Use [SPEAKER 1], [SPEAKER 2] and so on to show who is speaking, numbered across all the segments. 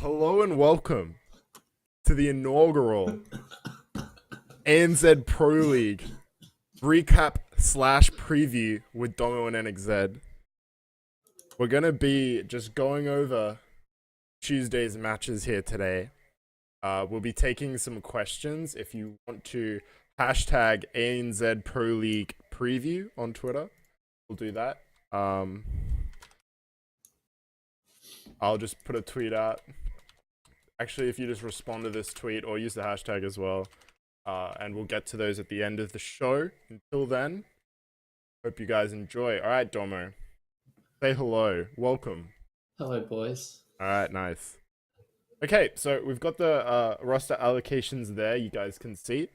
[SPEAKER 1] Hello and welcome to the inaugural ANZ Pro League recap slash preview with Domo and NXZ. We're going to be just going over Tuesday's matches here today. We'll be taking some questions. If you want to hashtag ANZ Pro League preview on Twitter, we'll do that. I'll just put a tweet out. Actually, if you just respond to this tweet or use the hashtag as well, and we'll get to those at the end of the show. Until then, hope you guys enjoy. All right, Domo, say hello. Welcome.
[SPEAKER 2] Hello, boys.
[SPEAKER 1] All right, nice. Okay, so we've got the roster allocations there. You guys can see.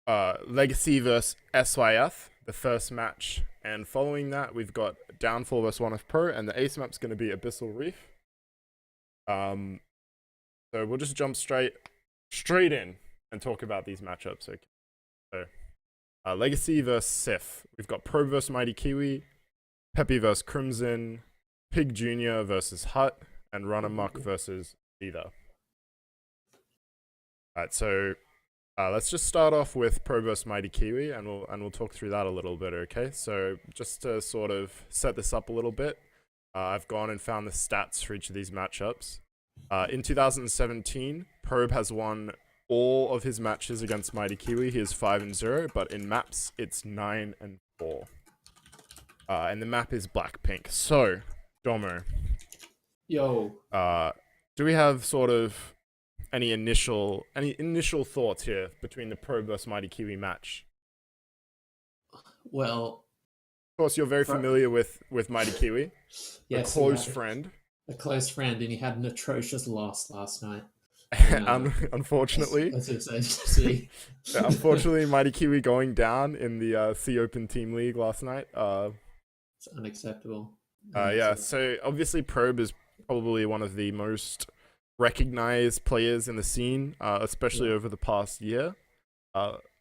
[SPEAKER 1] Legacy versus SYF, the first match. And following that, we've got Downfall versus 1F Pro, and the ace map's going to be Abyssal Reef. So we'll just jump straight in and talk about these matchups. Okay. So, Legacy versus Sif. We've got Pro versus Mighty Kiwi, Peppy versus Crimson, Pig Jr. versus Hut, and Run Amok versus Either. Alright, so let's just start off with Pro versus Mighty Kiwi, and we'll talk through that a little bit. Okay, so just to sort of set this up a little bit, I've gone and found the stats for each of these matchups. In 2017, Probe has won all of his matches against Mighty Kiwi. He is 5-0, but in maps, it's 9-4. And the map is Blackpink. So, Domo.
[SPEAKER 2] Yo.
[SPEAKER 1] Do we have sort of any initial thoughts here between the Probe versus Mighty Kiwi match?
[SPEAKER 2] Well,
[SPEAKER 1] of course, you're very familiar with Mighty Kiwi.
[SPEAKER 2] Yes,
[SPEAKER 1] a close friend.
[SPEAKER 2] A close friend, and he had an atrocious loss last night.
[SPEAKER 1] Unfortunately,
[SPEAKER 2] that's exciting to see.
[SPEAKER 1] Unfortunately, Mighty Kiwi going down in the C Open Team League last night.
[SPEAKER 2] It's unacceptable.
[SPEAKER 1] Yeah, so obviously Probe is probably one of the most recognized players in the scene, especially over the past year.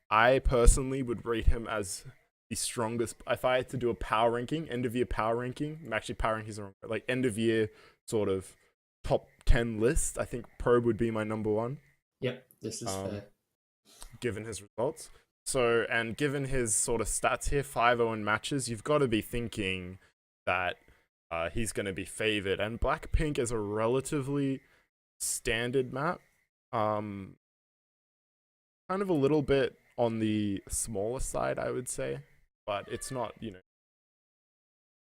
[SPEAKER 1] I personally would rate him as the strongest. If I had to do a power ranking, end of year power ranking, actually power ranking is wrong, like end of year sort of top 10 list, I think Probe would be my number one.
[SPEAKER 2] Yep, this is fair.
[SPEAKER 1] Given his results. So, and given his sort of stats here, 5-0 in matches, you've got to be thinking that he's going to be favored. And Blackpink is a relatively standard map. Kind of a little bit on the smaller side, I would say. But it's not,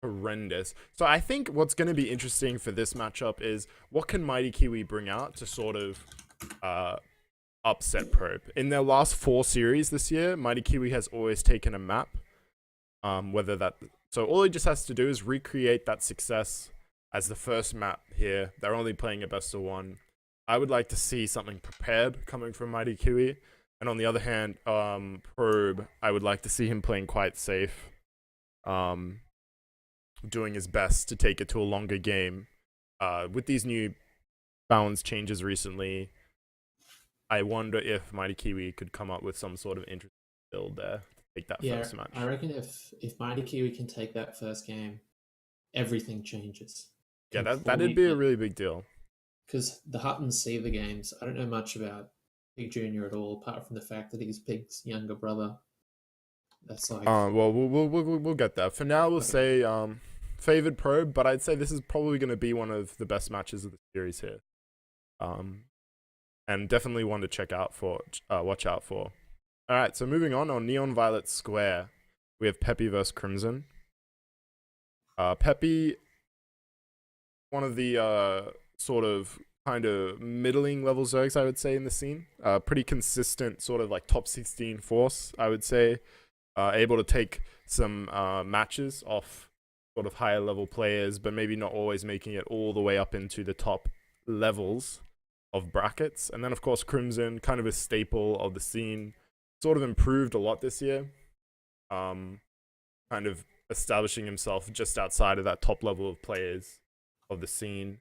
[SPEAKER 1] horrendous. So I think what's going to be interesting for this matchup is what can Mighty Kiwi bring out to sort of upset Probe. In their last 4 series this year, Mighty Kiwi has always taken a map. So all he just has to do is recreate that success as the first map here. They're only playing a best of 1. I would like to see something prepared coming from Mighty Kiwi. And on the other hand, Probe, I would like to see him playing quite safe. Doing his best to take it to a longer game. With these new balance changes recently, I wonder if Mighty Kiwi could come up with some sort of interesting build there to take that first match.
[SPEAKER 2] I reckon if Mighty Kiwi can take that first game, everything changes.
[SPEAKER 1] Yeah, that'd be a really big deal.
[SPEAKER 2] Because the Huttons see the games. I don't know much about Pig Jr. at all, apart from the fact that he's Pig's younger brother. That's like...
[SPEAKER 1] well, we'll get there. For now, we'll say favored Probe, but I'd say this is probably going to be one of the best matches of the series here. And definitely one to watch out for. All right, so moving on Neon Violet Square, we have Peppy versus Crimson. Peppy, one of the sort of kind of middling level Zergs, I would say, in the scene. Pretty consistent sort of like top 16 force, I would say. Able to take some matches off sort of higher level players, but maybe not always making it all the way up into the top levels of brackets. And then of course Crimson, kind of a staple of the scene, sort of improved a lot this year. Kind of establishing himself just outside of that top level of players of the scene.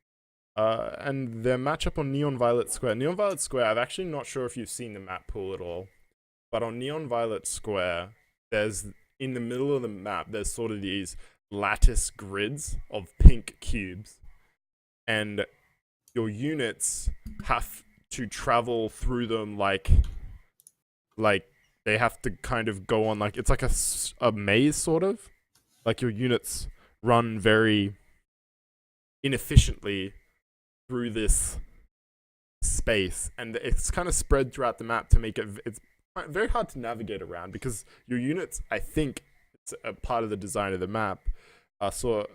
[SPEAKER 1] And their matchup on Neon Violet Square. Neon Violet Square, I'm actually not sure if you've seen the map pool at all, but on Neon Violet Square, there's, in the middle of the map, there's sort of these lattice grids of pink cubes. and your units have to travel through them like they have to kind of go on like it's like a maze sort of. Like your units run very inefficiently through this space, and it's kind of spread throughout the map to make it's very hard to navigate around because your units, I think, it's a part of the design of the map. So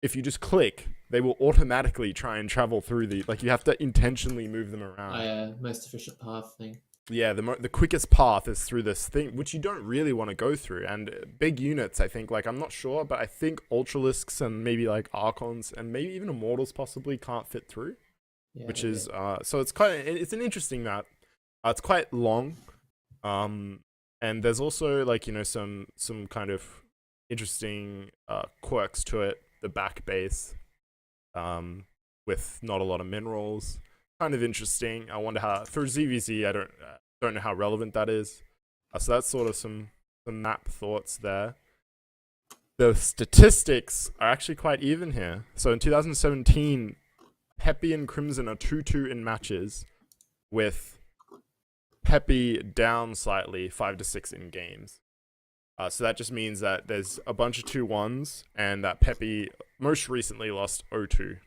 [SPEAKER 1] if you just click, they will automatically try and travel through like you have to intentionally move them around.
[SPEAKER 2] Most efficient path thing.
[SPEAKER 1] Yeah, the quickest path is through this thing, which you don't really want to go through. And big units, I think, like I'm not sure, but I think Ultralisks and maybe like Archons and maybe even Immortals possibly can't fit through.
[SPEAKER 2] Yeah,
[SPEAKER 1] Which is so it's an interesting map. It's quite long, and there's also like some kind of interesting quirks to it. The back base, with not a lot of minerals, kind of interesting. I wonder how for ZVZ. I don't know how relevant that is. So that's sort of some map thoughts there. The statistics are actually quite even here. So in 2017. Peppy and Crimson are 2-2 in matches, with Peppy down slightly 5-6 in games. So that just means that there's a bunch of 2-1s, and that Peppy most recently lost 0-2.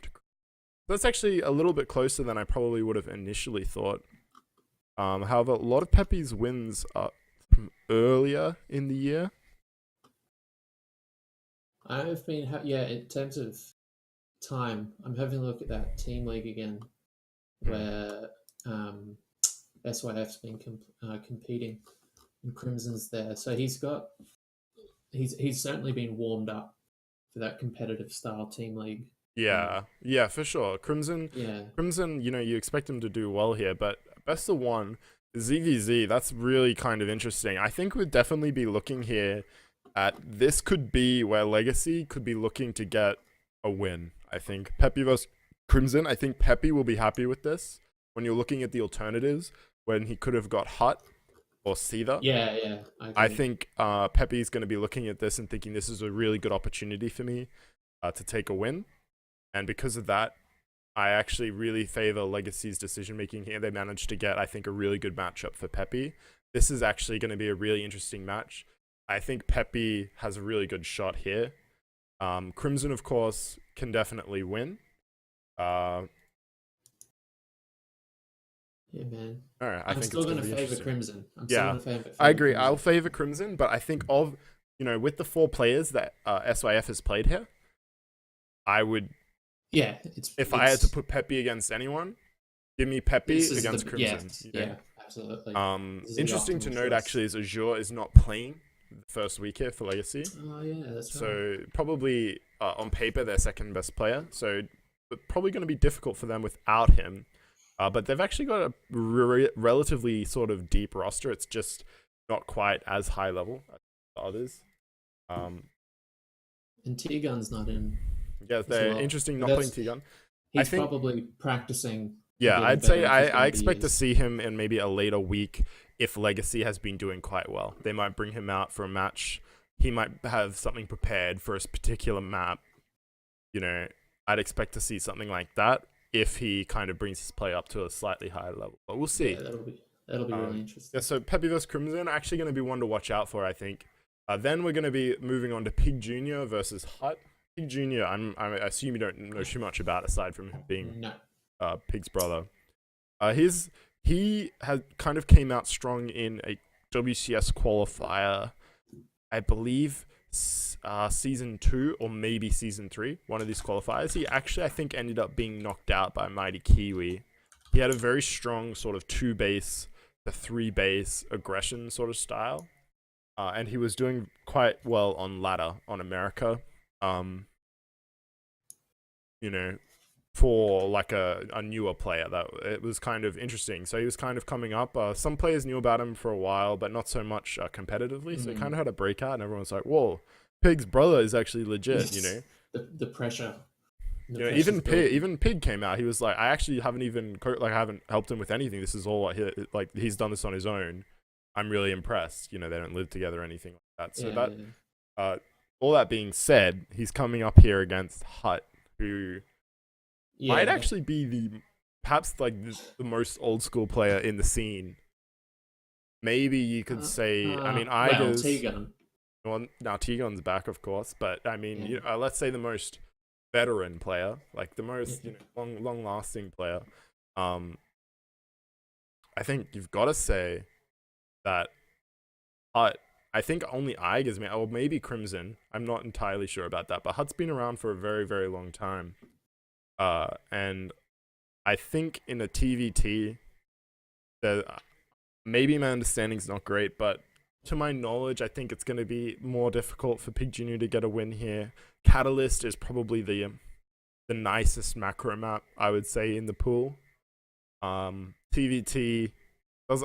[SPEAKER 1] That's actually a little bit closer than I probably would have initially thought. However, a lot of Peppy's wins are from earlier in the year.
[SPEAKER 2] I've been, in terms of time, I'm having a look at that team league again, where SYF's been competing, and Crimson's there. So he's certainly been warmed up for that competitive style team league.
[SPEAKER 1] Yeah, for sure. Crimson, you expect him to do well here, but best of one, ZVZ, that's really kind of interesting. I think we'd definitely be looking here at this could be where Legacy could be looking to get a win. I think Peppy vs Crimson. I think Peppy will be happy with this. When you're looking at the alternatives, when he could have got Hut or Seether.
[SPEAKER 2] Yeah.
[SPEAKER 1] I think Peppy's going to be looking at this and thinking this is a really good opportunity for me to take a win. And because of that, I actually really favor Legacy's decision making here. They managed to get, I think, a really good matchup for Peppy. This is actually going to be a really interesting match. I think Peppy has a really good shot here. Crimson, of course, can definitely win.
[SPEAKER 2] Yeah, man.
[SPEAKER 1] All right,
[SPEAKER 2] I'm still going to favor Crimson.
[SPEAKER 1] I agree. I'll favor Crimson, but I think with the 4 players that SYF has played here, I would.
[SPEAKER 2] Yeah,
[SPEAKER 1] if I had to put Peppy against anyone, give me Peppy against Crimson.
[SPEAKER 2] Yeah, absolutely.
[SPEAKER 1] Interesting to note, actually, is Azure is not playing the first week here for Legacy.
[SPEAKER 2] Oh yeah, that's right.
[SPEAKER 1] So probably on paper their second best player. So probably going to be difficult for them without him. But they've actually got a relatively sort of deep roster. It's just not quite as high level as the others.
[SPEAKER 2] And T-Gun's not in.
[SPEAKER 1] Yeah, they're interesting not playing T-Gun.
[SPEAKER 2] He's probably practicing.
[SPEAKER 1] Yeah, I'd say I expect to see him in maybe a later week if Legacy has been doing quite well. They might bring him out for a match. He might have something prepared for a particular map. I'd expect to see something like that if he kind of brings his play up to a slightly higher level. But we'll see.
[SPEAKER 2] Yeah, that'll be really interesting.
[SPEAKER 1] Yeah, so Peppy vs Crimson are actually going to be one to watch out for, I think. Then we're going to be moving on to Pig Jr. versus Hut. Pig Jr., I assume you don't know too much about aside from him being Pig's brother. He had kind of came out strong in a WCS qualifier, I believe, season 2 or maybe season 3, one of these qualifiers. He actually, I think, ended up being knocked out by Mighty Kiwi. He had a very strong sort of 2-base to 3-base aggression sort of style, and he was doing quite well on ladder on America. For like a newer player, that it was kind of interesting. So he was kind of coming up. Some players knew about him for a while, but not so much competitively. So he kind of had a breakout, and everyone's like, "Whoa, Pig's brother is actually legit."
[SPEAKER 2] The pressure.
[SPEAKER 1] Even Pig came out. He was like, "I actually haven't even I haven't helped him with anything. This is all he's done this on his own. I'm really impressed." They don't live together or anything like that. So all that being said, he's coming up here against Hut, who might
[SPEAKER 2] Yeah.
[SPEAKER 1] actually be perhaps like the most old school player in the scene. Maybe you could say, I mean,
[SPEAKER 2] Well,
[SPEAKER 1] Igers.
[SPEAKER 2] T-Gun.
[SPEAKER 1] Well, now T-Gun's back, of course, but I mean,
[SPEAKER 2] Yeah.
[SPEAKER 1] let's say the most veteran player, like the most
[SPEAKER 2] Yeah.
[SPEAKER 1] long lasting player. Um, I think you've got to say that Hut. I think only Igers, or maybe Crimson. I'm not entirely sure about that, but Hut's been around for a very, very long time. And I think in a TVT, maybe my understanding's not great, but to my knowledge, I think it's going to be more difficult for Pig Junior to get a win here. Catalyst is probably the nicest macro map, I would say, in the pool. TVT,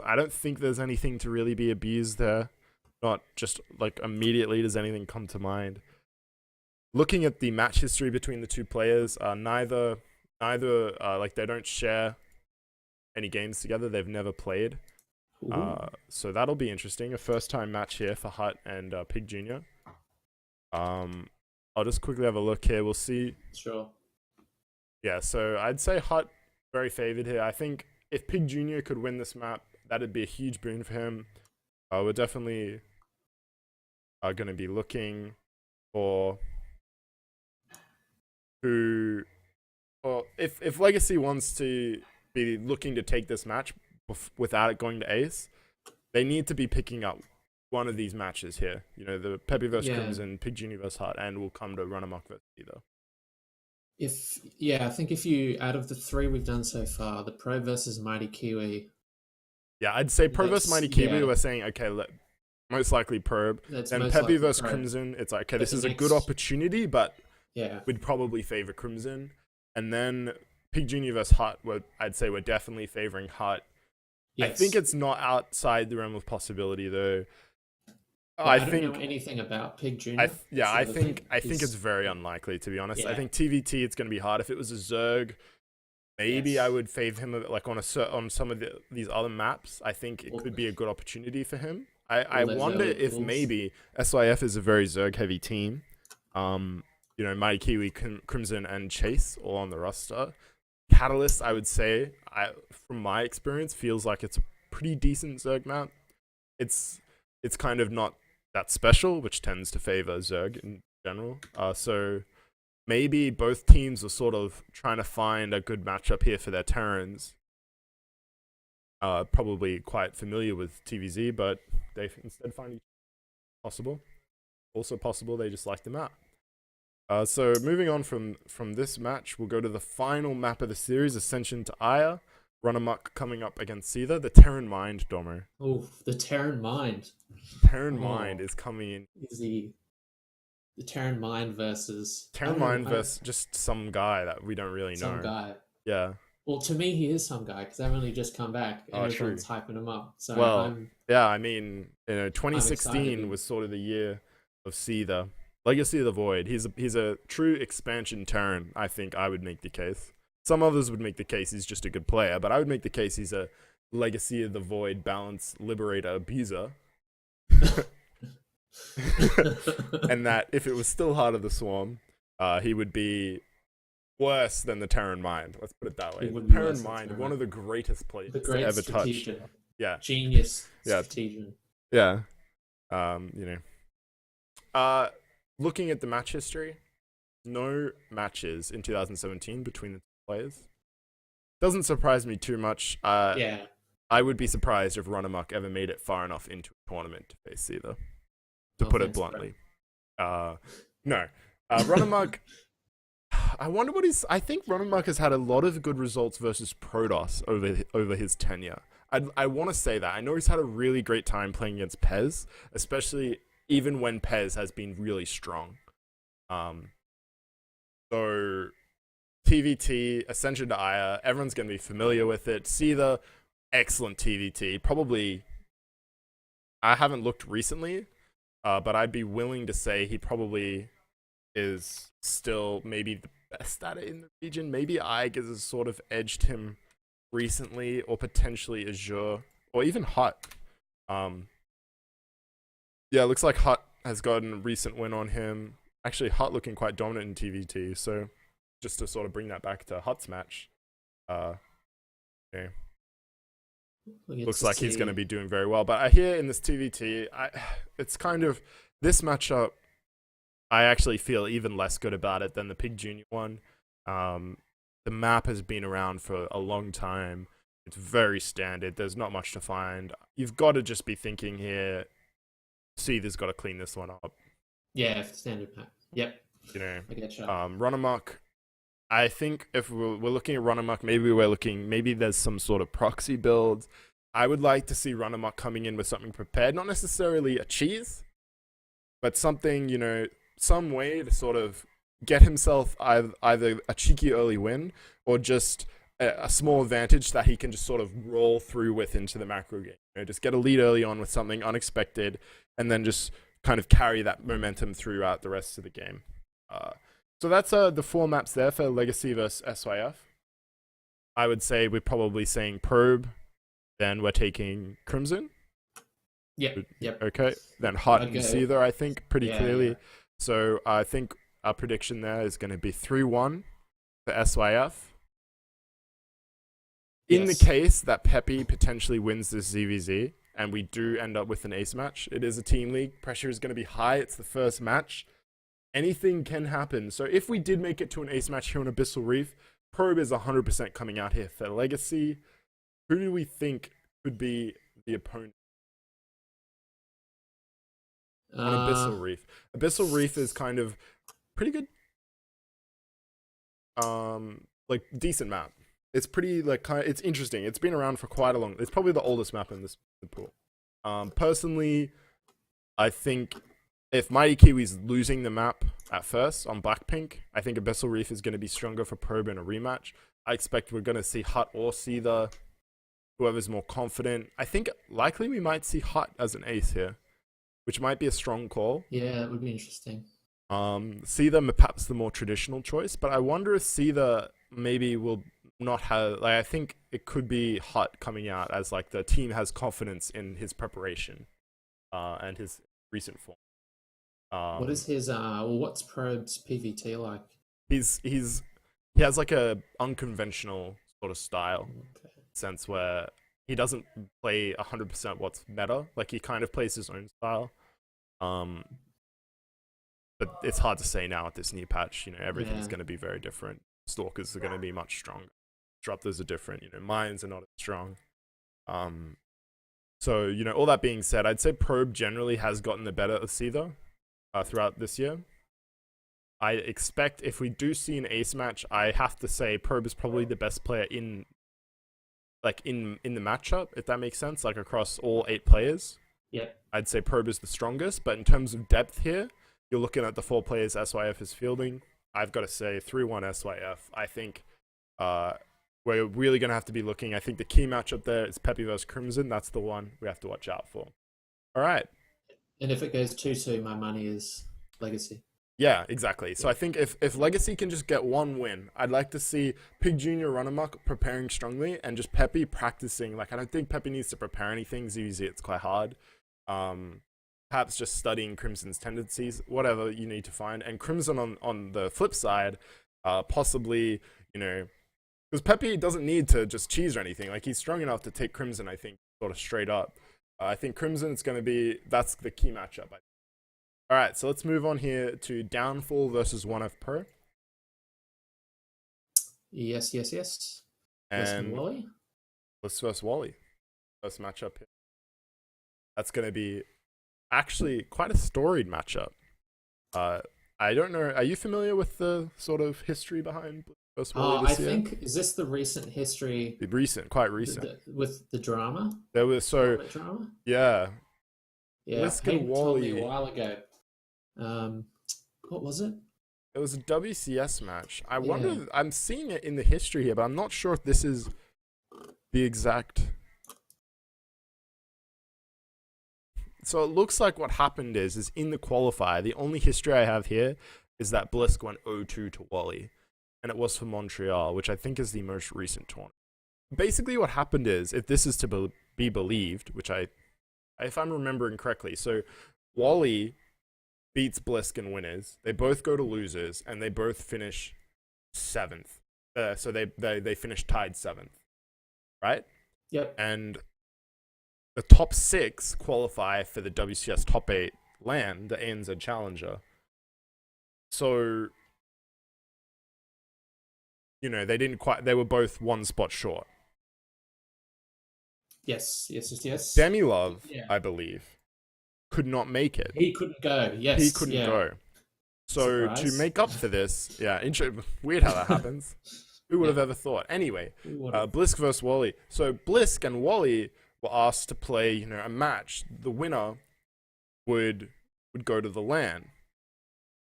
[SPEAKER 1] I don't think there's anything to really be abused there. Not just like immediately does anything come to mind. Looking at the match history between the two players, neither like they don't share any games together. They've never played. So that'll be interesting. A first time match here for Hut and Pig Junior. I'll just quickly have a look here. We'll see.
[SPEAKER 2] Sure.
[SPEAKER 1] Yeah, so I'd say Hut very favored here. I think if Pig Junior could win this map, that'd be a huge boon for him. We're definitely going to be looking for who, or if Legacy wants to be looking to take this match without it going to Ace, they need to be picking up one of these matches here. The Peppy vs Crimson, Pig Junior vs Hut, and we'll come to Run Amok vs either.
[SPEAKER 2] I think if you, out of the 3 we've done so far, the Pro versus Mighty Kiwi.
[SPEAKER 1] Yeah, I'd say Pro vs Mighty Kiwi, we're saying, okay, most likely Probe. Then Peppy vs Crimson, it's like, okay, this is a good opportunity, but we'd probably favor Crimson. And then Pig Junior vs Hut, I'd say we're definitely favoring Hut. Yes. I think it's not outside the realm of possibility, though.
[SPEAKER 2] Well, I don't know anything about Pig Junior.
[SPEAKER 1] I think it's very unlikely, to be honest. Yeah. I think TVT, it's going to be hard. If it was a Zerg, maybe I would favor him like on some of these other maps. I think it could be a good opportunity for him. I wonder if maybe SYF is a very Zerg heavy team. Mighty Kiwi, Crimson, and Chase all on the roster. Catalyst, I would say, from my experience, feels like it's a pretty decent Zerg map. It's kind of not that special, which tends to favor Zerg in general. So maybe both teams are sort of trying to find a good matchup here for their Terrans. Probably quite familiar with TVZ, but they instead find each possible. Also possible they just like the map. So moving on from this match, we'll go to the final map of the series, Ascension to Aya. Run Amok coming up against Seether. The Terran Mind, Domo.
[SPEAKER 2] Oh, the Terran Mind.
[SPEAKER 1] Terran Mind is coming in.
[SPEAKER 2] Is the Terran Mind versus...
[SPEAKER 1] Terran Mind versus just some guy that we don't really know.
[SPEAKER 2] Some guy.
[SPEAKER 1] Yeah.
[SPEAKER 2] Well, to me, he is some guy, because I've only just come back, and everyone's hyping him up. So
[SPEAKER 1] I mean, 2016 was sort of the year of Seether. Legacy of the Void. He's a true expansion Terran, I think I would make the case. Some others would make the case he's just a good player, but I would make the case he's a Legacy of the Void balance liberator abuser. And that if it was still Heart of the Swarm, he would be worse than the Terran Mind. Let's put it that way. The Terran Mind, one of the greatest players to ever touch. Yeah.
[SPEAKER 2] Genius. Strategian.
[SPEAKER 1] Yeah. Looking at the match history, no matches in 2017 between the two players. Doesn't surprise me too much. I would be surprised if Run Amok ever made it far enough into a tournament to face Seether, to put it bluntly. No. Run Amok, I wonder what I think Run Amok has had a lot of good results versus Protoss over his tenure. I want to say that. I know he's had a really great time playing against Pez, especially even when Pez has been really strong. So TVT, Ascension to Aya, everyone's going to be familiar with it. Seether, excellent TVT. Probably, I haven't looked recently, but I'd be willing to say he probably is still maybe the best at it in the region. Maybe Igers has sort of edged him recently, or potentially Azure, or even Hut. Yeah, it looks like Hut has gotten a recent win on him. Actually, Hut looking quite dominant in TVT, so just to sort of bring that back to Hutt's match, okay,
[SPEAKER 2] We get
[SPEAKER 1] looks
[SPEAKER 2] to
[SPEAKER 1] like he's going to
[SPEAKER 2] see-
[SPEAKER 1] be doing very well. But I hear in this TVT, it's kind of this matchup. I actually feel even less good about it than the Pig Junior one. The map has been around for a long time. It's very standard. There's not much to find. You've got to just be thinking here. Seether's got to clean this one up.
[SPEAKER 2] Yeah, standard map. Yep,
[SPEAKER 1] You know,
[SPEAKER 2] I get you.
[SPEAKER 1] Run Amok. I think if we're looking at Run Amok, maybe there's some sort of proxy build. I would like to see Run Amok coming in with something prepared, not necessarily a cheese, but something, you know, some way to sort of get himself either a cheeky early win or just a small advantage that he can just sort of roll through with into the macro game. You know, just get a lead early on with something unexpected and then just kind of carry that momentum throughout the rest of the game. So that's the 4 maps there for Legacy versus SYF. I would say we're probably saying Probe, then we're taking Crimson.
[SPEAKER 2] Yep.
[SPEAKER 1] Okay, then Hutt and
[SPEAKER 2] Okay.
[SPEAKER 1] Seether, I think, pretty
[SPEAKER 2] Yeah,
[SPEAKER 1] clearly.
[SPEAKER 2] yeah.
[SPEAKER 1] So I think our prediction there is going to be 3-1 for SYF. In the
[SPEAKER 2] Yes.
[SPEAKER 1] case that Peppy potentially wins this ZVZ and we do end up with an ace match, it is a team league. Pressure is going to be high. It's the first match. Anything can happen. So if we did make it to an ace match here on Abyssal Reef, Probe is 100% coming out here for Legacy. Who do we think could be the opponent on Abyssal Reef? Abyssal Reef is kind of pretty good, like decent map. It's pretty it's interesting. It's been around for quite a long. It's probably the oldest map in this pool. Personally, I think if Mighty Kiwi's losing the map at first on Blackpink, I think Abyssal Reef is going to be stronger for Probe in a rematch. I expect we're going to see Hutt or Seether, whoever's more confident. I think likely we might see Hutt as an ace here, which might be a strong call.
[SPEAKER 2] Yeah, that would be interesting.
[SPEAKER 1] Seether perhaps the more traditional choice, but I wonder if Seether maybe will not have, like, I think it could be Hutt coming out as like the team has confidence in his preparation and his recent form.
[SPEAKER 2] What is his what's Probe's PVT like?
[SPEAKER 1] He has like a unconventional sort of style
[SPEAKER 2] Okay.
[SPEAKER 1] sense where he doesn't play 100% what's meta. Like he kind of plays his own style. But it's hard to say now with this new patch. You know, everything's
[SPEAKER 2] Yeah.
[SPEAKER 1] going to be very different. Stalkers are going to be much stronger. Disruptors are different. You know, mines are not as strong. So, you know, all that being said, I'd say Probe generally has gotten the better of Seether throughout this year. I expect if we do see an ace match, I have to say Probe is probably the best player in the matchup, if that makes sense, like across all 8 players.
[SPEAKER 2] Yep.
[SPEAKER 1] I'd say Probe is the strongest, but in terms of depth here, you're looking at the 4 players SYF is fielding. I've got to say 3-1 SYF. I think we're really going to have to be looking. I think the key matchup there is Peppy versus Crimson. That's the one we have to watch out for. All right.
[SPEAKER 2] And if it goes 2-2, my money is Legacy.
[SPEAKER 1] Yeah, exactly. So I think if Legacy can just get one win, I'd like to see Pig Junior Run Amok preparing strongly and just Peppy practicing. Like, I don't think Peppy needs to prepare anything. Usually it's quite hard. Perhaps just studying Crimson's tendencies, whatever you need to find. And Crimson on the flip side, possibly, you know, because Peppy doesn't need to just cheese or anything. Like, he's strong enough to take Crimson, I think, sort of straight up. I think Crimson's going to be, that's the key matchup. All right, so let's move on here to Downfall versus 1F Pro.
[SPEAKER 2] Yes. Listen,
[SPEAKER 1] And
[SPEAKER 2] Wally.
[SPEAKER 1] let's versus Wally. First matchup here. That's going to be actually quite a storied matchup. I don't know. Are you familiar with the sort of history behind versus Wally
[SPEAKER 2] I
[SPEAKER 1] this year?
[SPEAKER 2] think, is this the recent history
[SPEAKER 1] Quite recent.
[SPEAKER 2] with the drama?
[SPEAKER 1] There was
[SPEAKER 2] Tournament drama?
[SPEAKER 1] yeah.
[SPEAKER 2] Yeah,
[SPEAKER 1] Blisk
[SPEAKER 2] Pete
[SPEAKER 1] and
[SPEAKER 2] told me
[SPEAKER 1] Wally.
[SPEAKER 2] a while ago. What was it?
[SPEAKER 1] It was a WCS match. I
[SPEAKER 2] Yeah.
[SPEAKER 1] wonder. I'm seeing it in the history here, but I'm not sure if this is the exact. So it looks like what happened is in the qualifier, the only history I have here is that Blisk went 0-2 to Wally, and it was for Montreal, which I think is the most recent tournament. Basically, what happened is, if this is to be believed, which if I'm remembering correctly, so Wally beats Blisk in winners. They both go to losers, and they both finish 7th. So they finished tied 7th, right?
[SPEAKER 2] Yep.
[SPEAKER 1] And the top 6 qualify for the WCS top 8 LAN, the ANZ Challenger. So, they were both one spot short.
[SPEAKER 2] Yes.
[SPEAKER 1] Demilov,
[SPEAKER 2] Yeah.
[SPEAKER 1] I believe, could not make it.
[SPEAKER 2] He couldn't go. Yes.
[SPEAKER 1] He couldn't go. So
[SPEAKER 2] Surprise.
[SPEAKER 1] to make up for this, weird how that happens. Who would have ever thought? Anyway, Blisk versus Wally. So Blisk and Wally were asked to play, a match. The winner would go to the LAN.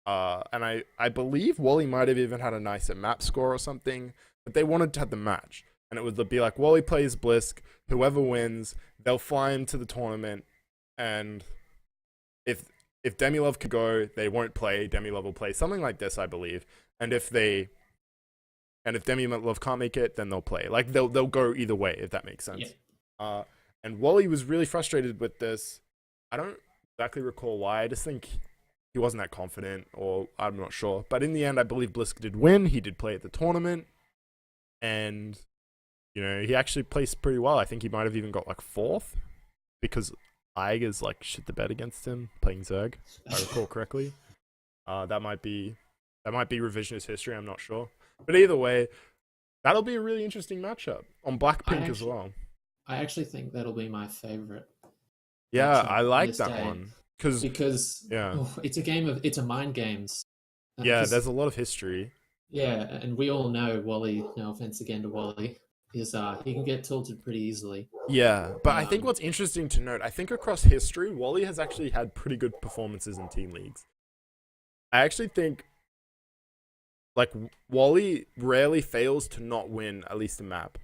[SPEAKER 1] And I believe Wally might have even had a nicer map score or something, but they wanted to have the match. And it would be like, Wally plays Blisk, whoever wins, they'll fly him to the tournament, and if Demilov could go, they won't play, Demilov will play. Something like this, I believe. And if Demilov can't make it, then they'll play. Like, they'll go either way, if that makes sense.
[SPEAKER 2] Yeah.
[SPEAKER 1] And Wally was really frustrated with this. I don't exactly recall why. I just think he wasn't that confident, or I'm not sure. But in the end, I believe Blisk did win. He did play at the tournament. And, he actually placed pretty well. I think he might have even got, 4th. Because Iger's, shit the bed against him, playing Zerg, if I recall correctly. That might be revisionist history, I'm not sure. But either way, that'll be a really interesting matchup on Blackpink as well.
[SPEAKER 2] I actually think that'll be my favorite.
[SPEAKER 1] Yeah, I like that one. Because
[SPEAKER 2] it's a mind games.
[SPEAKER 1] Yeah, there's a lot of history.
[SPEAKER 2] Yeah, and we all know Wally, no offense again to Wally, is he can get tilted pretty easily.
[SPEAKER 1] Yeah, but I think what's interesting to note, I think across history, Wally has actually had pretty good performances in team leagues. I actually think, Wally rarely fails to not win at least a map.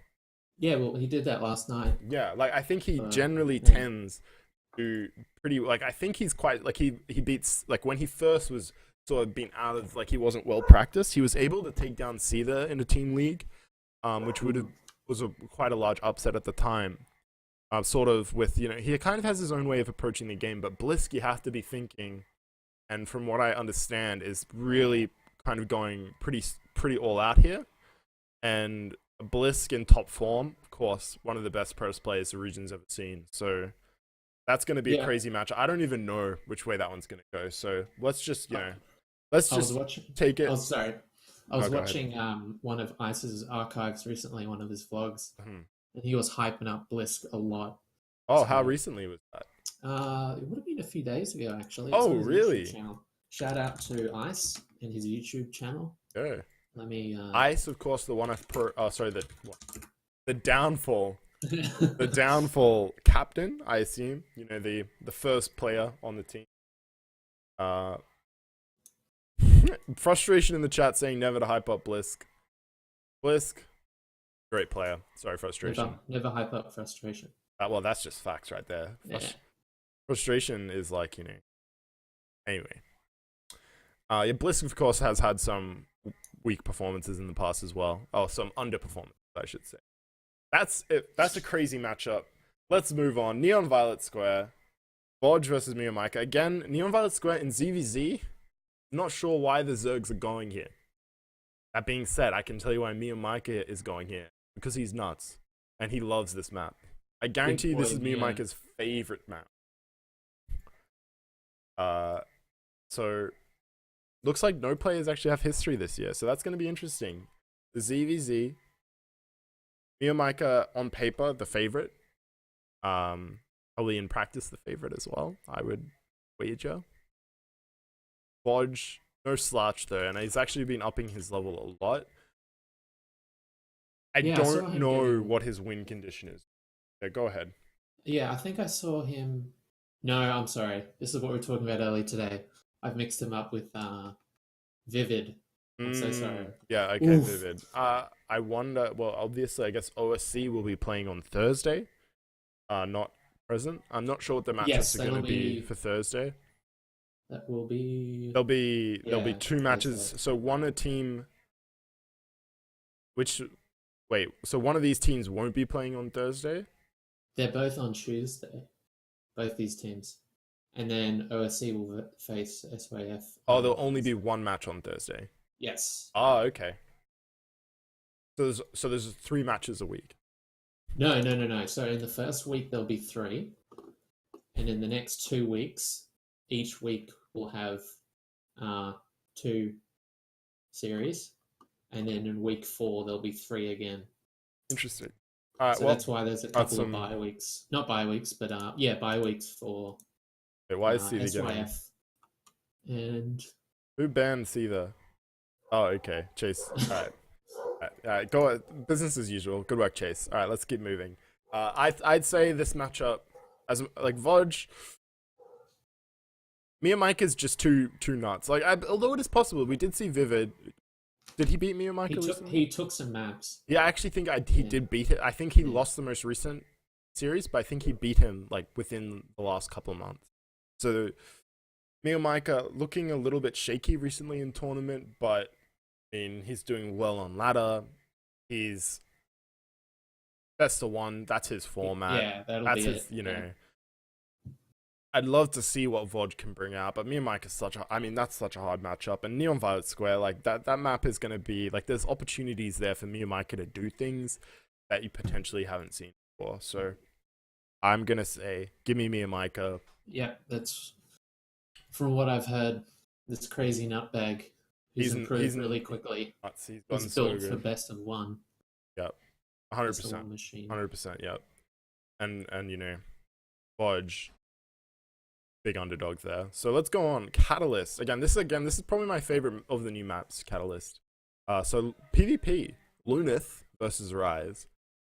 [SPEAKER 2] Yeah, well, he did that last night.
[SPEAKER 1] Yeah, I think he generally tends to pretty, I think he's quite, he beats, when he first was sort of been out of, he wasn't well practiced, he was able to take down Seether in a team league, which was quite a large upset at the time. Sort of with, he kind of has his own way of approaching the game, but Blisk, you have to be thinking, and from what I understand, is really kind of going pretty all out here. And Blisk in top form, of course, one of the best pros players the region's ever seen. So that's going to be a crazy match. I don't even know which way that one's going to go. So let's just, take it.
[SPEAKER 2] Oh, sorry. I was watching one of Ice's archives recently, one of his vlogs, and he was hyping up Blisk a lot.
[SPEAKER 1] Oh, how recently was that?
[SPEAKER 2] It would have been a few days ago, actually.
[SPEAKER 1] Oh, really?
[SPEAKER 2] Shout out to Ice and his YouTube channel.
[SPEAKER 1] Yeah.
[SPEAKER 2] Let me.
[SPEAKER 1] Ice, of course, the one the downfall, the downfall captain. I assume the first player on the team. Frustration in the chat saying never to hype up Blisk. Blisk, great player. Sorry, frustration.
[SPEAKER 2] Never hype up frustration.
[SPEAKER 1] Well, that's just facts right there. Frustration is anyway. Blisk, of course, has had some weak performances in the past as well. Oh, some underperformances, I should say. That's it. That's a crazy matchup. Let's move on. Neon Violet Square. Bodge versus Miyamaika. Again, Neon Violet Square in ZVZ. Not sure why the Zergs are going here. That being said, I can tell you why Miyamaika is going here. Because he's nuts. And he loves this map. I guarantee this is Miyamaika's favorite map. So, looks like no players actually have history this year. So that's going to be interesting. The ZVZ. Miyamaika, on paper, the favorite. Probably in practice, the favorite as well, I would wager. Bodge, no slouch though, and he's actually been upping his level a lot. I don't know what his win condition is. Yeah, go ahead.
[SPEAKER 2] Yeah, I think I saw him. No, I'm sorry. This is what we were talking about earlier today. I've mixed him up with Vivid. I'm so sorry.
[SPEAKER 1] Yeah, okay, Oof. Vivid. I wonder, well, obviously, I guess OSC will be playing on Thursday. Not present. I'm not sure what the matchups are going to be for Thursday.
[SPEAKER 2] That will be...
[SPEAKER 1] There'll be two matches. Thursday. So one a team... Wait, so one of these teams won't be playing on Thursday?
[SPEAKER 2] They're both on Tuesday. Both these teams. And then OSC will face SYF.
[SPEAKER 1] Oh, there'll only be one match on Thursday?
[SPEAKER 2] Yes.
[SPEAKER 1] Oh, okay. there's 3 matches a week.
[SPEAKER 2] No. So in the first week there'll be 3, and in the next 2 weeks, each week will have 2 series, and then in week 4 there'll be 3 again.
[SPEAKER 1] Interesting. All right,
[SPEAKER 2] So
[SPEAKER 1] well,
[SPEAKER 2] that's why there's a couple of bye weeks. Not bye weeks, but bye weeks for
[SPEAKER 1] why is Seether getting?
[SPEAKER 2] SYF. And
[SPEAKER 1] Who banned Seether? Oh, okay, Chase. All right, go business as usual. Good work, Chase. All right, let's keep moving. I'd say this matchup, as like Vodge, Miyamika is just too nuts. Like, although it is possible, we did see Vivid. Did he beat Miyamika recently?
[SPEAKER 2] He took some maps.
[SPEAKER 1] Yeah, I actually think he did beat it. I think he lost the most recent series, but I think he beat him like within the last couple of months. So Miyamika looking a little bit shaky recently in tournament, but I mean, he's doing well on ladder. He's best of 1. That's his format.
[SPEAKER 2] Yeah,
[SPEAKER 1] that's his. I'd love to see what Vodge can bring out, but Miyamika is that's such a hard matchup. And Neon Violet Square, like that map is going to be like there's opportunities there for Miyamika to do things that you potentially haven't seen before. So I'm gonna say, give me Miyamika.
[SPEAKER 2] Yeah, that's from what I've heard. This crazy nutbag. He's improved really quickly. He's built for best of 1.
[SPEAKER 1] Yep, 100%. 100%. Yep. And Vodge, big underdog there. So let's go on. Catalyst. This is probably my favorite of the new maps, Catalyst. So PvP, Luneth versus Rise.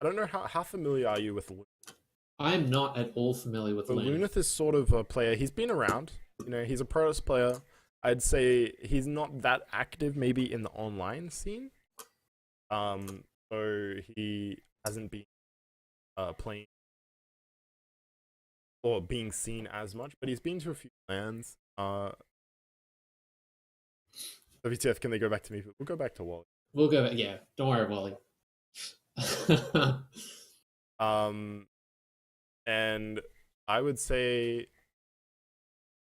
[SPEAKER 1] I don't know how familiar are you with Luneth?
[SPEAKER 2] I'm not at all familiar with Luneth.
[SPEAKER 1] Luneth is sort of a player. He's been around. He's a Protoss player. I'd say he's not that active maybe in the online scene. So he hasn't been playing or being seen as much, but he's been to a few lands. WTF, can they go back to me? We'll go back to Wally.
[SPEAKER 2] We'll go back, yeah. Don't worry,
[SPEAKER 1] Wally. And I would say,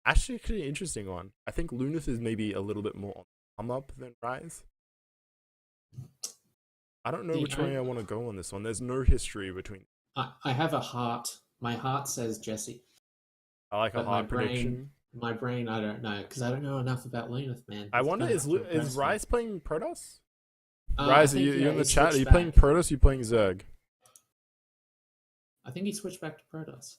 [SPEAKER 1] actually, a pretty interesting one. I think Luneth is maybe a little bit more on come up than Rise. I don't know which way I want to go on this one. There's no history between.
[SPEAKER 2] I have a heart. My heart says Jesse.
[SPEAKER 1] I like a heart prediction.
[SPEAKER 2] My brain, I don't know, because I don't know enough about Luneth, man.
[SPEAKER 1] I wonder, is Rise playing Protoss? Rise, are you in the chat? Are you playing Protoss? Are you playing Zerg?
[SPEAKER 2] I think he switched back to Protoss.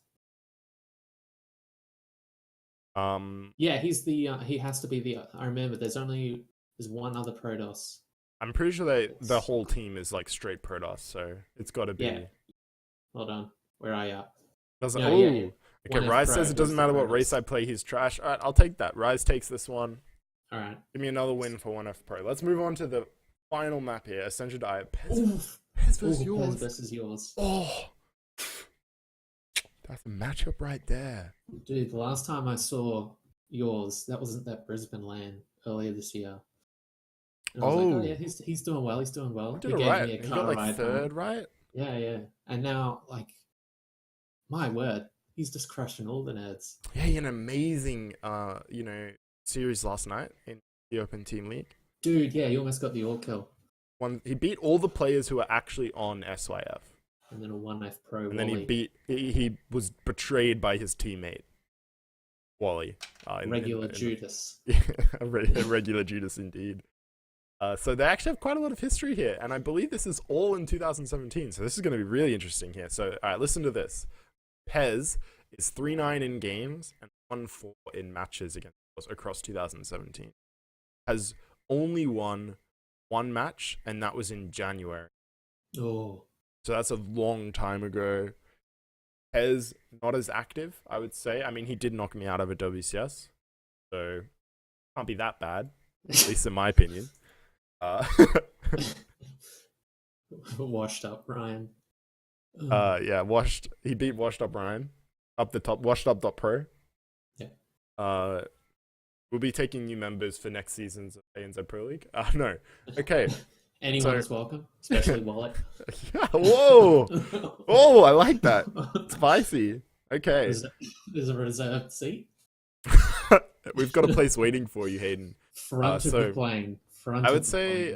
[SPEAKER 1] Yeah,
[SPEAKER 2] he's the he has to be the. I remember there's one other Protoss.
[SPEAKER 1] I'm pretty sure the whole team is like straight Protoss, so it's got to be.
[SPEAKER 2] Yeah. Hold on, where are you?
[SPEAKER 1] Okay, Rise says it doesn't matter what race I play, he's trash. All right, I'll take that. Rise takes this one.
[SPEAKER 2] All right,
[SPEAKER 1] give me another win for 1F Pro. Let's move on to the final map here. Ascension Diet. Pez
[SPEAKER 2] versus yours.
[SPEAKER 1] Oh, that's a matchup right there.
[SPEAKER 2] Dude, the last time I saw yours, that wasn't that Brisbane LAN earlier this year. And I was like, oh yeah, he's doing well. He's doing well.
[SPEAKER 1] He did right. He got like third, right?
[SPEAKER 2] Yeah. And now, like, my word, he's just crushing all the nerds.
[SPEAKER 1] Yeah, he had an amazing, series last night in the Open Team League.
[SPEAKER 2] Dude, yeah, he almost got the all kill.
[SPEAKER 1] He beat all the players who were actually on SYF.
[SPEAKER 2] And then a 1F Pro.
[SPEAKER 1] And then he was betrayed by his teammate, Wally.
[SPEAKER 2] Regular Judas.
[SPEAKER 1] Yeah, a regular Judas indeed. So they actually have quite a lot of history here, and I believe this is all in 2017, so this is going to be really interesting here. So, all right, listen to this. Pez is 3-9 in games and 1-4 in matches across 2017. Has only won 1 match, and that was in January.
[SPEAKER 2] Oh.
[SPEAKER 1] So that's a long time ago. Pez, not as active, I would say. I mean, he did knock me out of a WCS, so can't be that bad, at least in my opinion.
[SPEAKER 2] Washed up Ryan.
[SPEAKER 1] Yeah, he beat Washed Up Ryan up the top. Washed Up Pro.
[SPEAKER 2] Yeah.
[SPEAKER 1] We'll be taking new members for next season's ANZ Pro League. No. Okay.
[SPEAKER 2] Anyone is welcome, especially Wallet.
[SPEAKER 1] Yeah, whoa. Oh, I like that. Spicy. Okay.
[SPEAKER 2] There's a reserved seat.
[SPEAKER 1] We've got a place waiting for you, Hayden.
[SPEAKER 2] Front of the plane. front
[SPEAKER 1] I
[SPEAKER 2] of
[SPEAKER 1] would
[SPEAKER 2] the
[SPEAKER 1] say,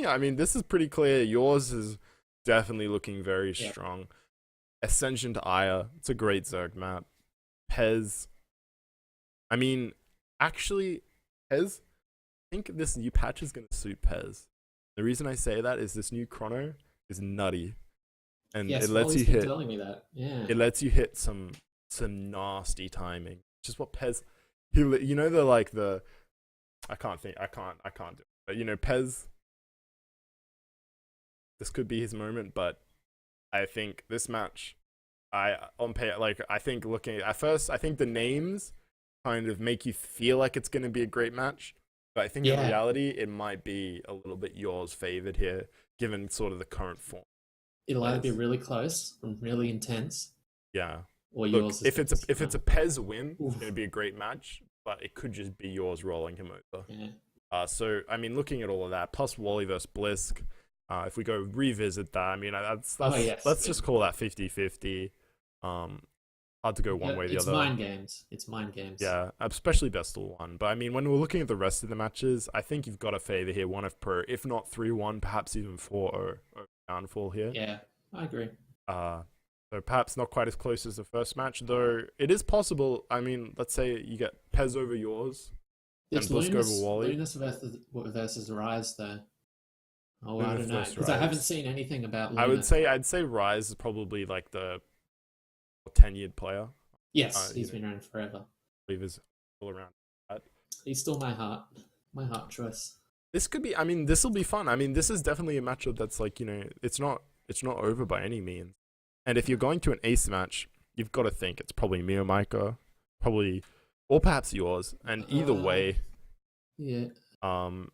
[SPEAKER 2] line.
[SPEAKER 1] I mean, this is pretty clear. Yours is definitely looking very
[SPEAKER 2] Yeah.
[SPEAKER 1] strong. Ascension to Aya, it's a great Zerg map. Pez, I mean, actually, Pez, I think this new patch is going to suit Pez. The reason I say that is this new chrono is nutty, and
[SPEAKER 2] Yes,
[SPEAKER 1] it lets
[SPEAKER 2] Wally's
[SPEAKER 1] you
[SPEAKER 2] been
[SPEAKER 1] hit.
[SPEAKER 2] telling me that. Yeah.
[SPEAKER 1] It lets you hit some nasty timing. Just what Pez, you know, the I can't think, I can't do it. But you know, Pez, this could be his moment, but I think this match, I think looking at first, I think the names kind of make you feel like it's going to be a great match, but I think in
[SPEAKER 2] Yeah.
[SPEAKER 1] reality, it might be a little bit yours favored here, given sort of the current form.
[SPEAKER 2] It'll either be
[SPEAKER 1] Pez.
[SPEAKER 2] really close and really intense,
[SPEAKER 1] Yeah.
[SPEAKER 2] or
[SPEAKER 1] Look,
[SPEAKER 2] yours is
[SPEAKER 1] if
[SPEAKER 2] going
[SPEAKER 1] it's a Pez win, it's
[SPEAKER 2] Oof.
[SPEAKER 1] going to be a great match, but it could just be yours rolling him over.
[SPEAKER 2] Yeah.
[SPEAKER 1] So I mean, looking at all of that, plus Wally versus Blisk, if we go revisit that, I mean,
[SPEAKER 2] Yes.
[SPEAKER 1] let's just call that 50-50. Hard to go one way or the
[SPEAKER 2] It's
[SPEAKER 1] other.
[SPEAKER 2] mind games. It's mind games.
[SPEAKER 1] Yeah, especially best of one. But I mean, when we're looking at the rest of the matches, I think you've got a favor here, 1F Pro, if not 3-1, perhaps even 4-0 downfall here.
[SPEAKER 2] Yeah, I agree.
[SPEAKER 1] So perhaps not quite as close as the first match, though it is possible. I mean, let's say you get Pez over yours and
[SPEAKER 2] It's
[SPEAKER 1] Blisk over Wally.
[SPEAKER 2] Lunas versus Rise, though. Oh, I
[SPEAKER 1] Lunas
[SPEAKER 2] don't know,
[SPEAKER 1] versus
[SPEAKER 2] because I haven't
[SPEAKER 1] Rise.
[SPEAKER 2] seen anything about Luna.
[SPEAKER 1] I'd say Rise is probably like the tenured player.
[SPEAKER 2] Yes,
[SPEAKER 1] you
[SPEAKER 2] he's
[SPEAKER 1] know.
[SPEAKER 2] been around forever.
[SPEAKER 1] I believe is all around that.
[SPEAKER 2] He's still my heart choice.
[SPEAKER 1] This could be. I mean, this will be fun. I mean, this is definitely a matchup that's like, you know, it's not over by any means. And if you're going to an ace match, you've got to think it's probably me or Micah, probably, or perhaps yours. And either way,
[SPEAKER 2] Yeah.
[SPEAKER 1] no,